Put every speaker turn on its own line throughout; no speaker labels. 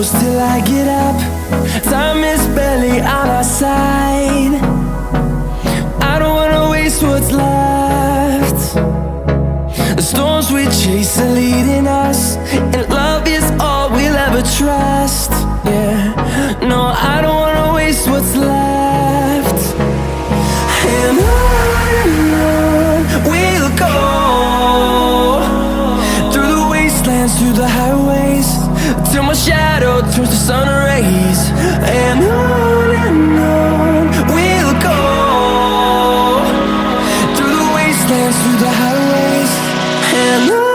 close till I get up. Time is barely on our side. I don't wanna waste what's left. The storms we chase are leading us, and love is all we'll ever trust. Yeah, no, I don't wanna waste what's left. And on we'll go, through the wastelands, through the highways, till my shadow turns to sun rays. And on we'll go, through the wastelands, through the highways, and on.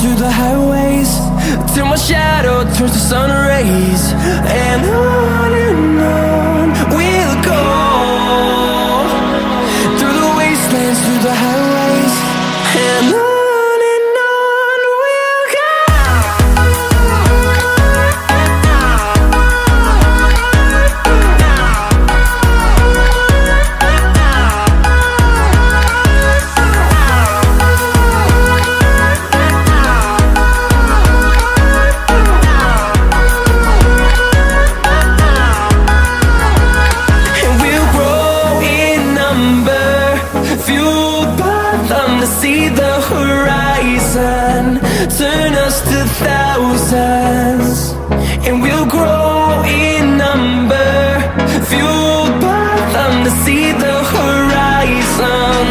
Through the highways, till my shadow turns to sun rays. And on we'll go, through the wastelands, through the highways, and on. See the horizon turn us to thousands, and we'll grow in number, fueled by them. To see the horizon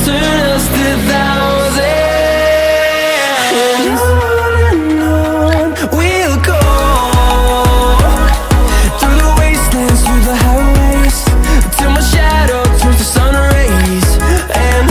turn us to thousands, and on we'll go, through the wastelands, through the highways, till my shadow turns to sun rays. And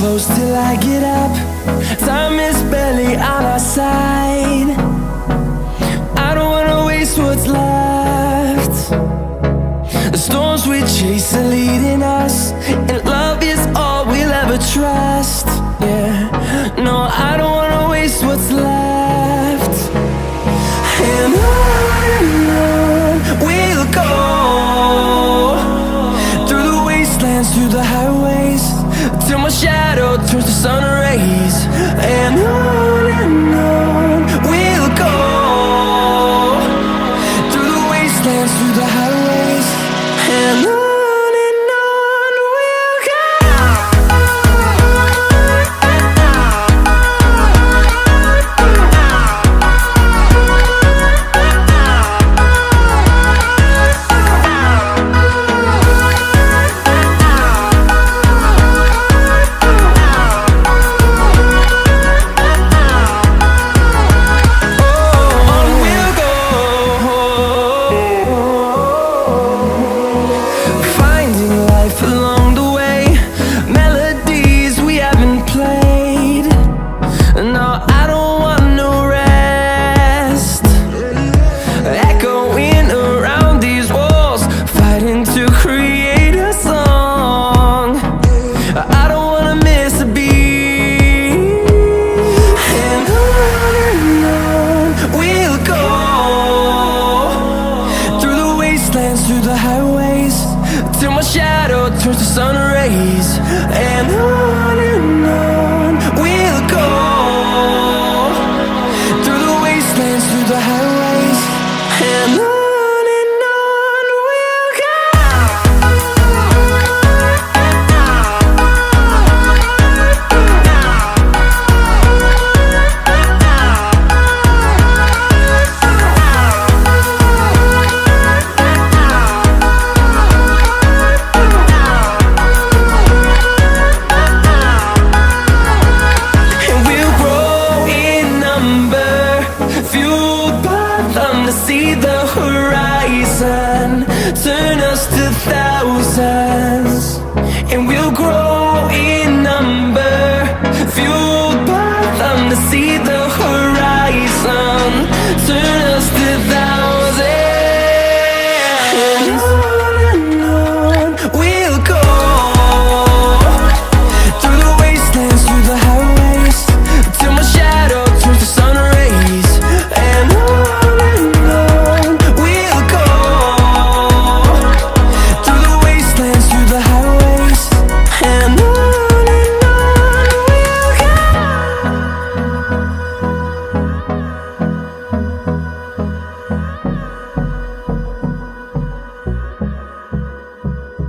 close till I get up. Time is barely on our side. I don't wanna waste what's left. The storms we chase are leading us, and love is all we'll ever trust. Yeah, no, I don't wanna waste what's left. And on we'll go, through the wastelands, through the highways, till my shadow turns to sun rays. And on we'll go, through the wastelands, through the highways, and on. fueled by them to see the horizon, turn us to thousands, and we'll grow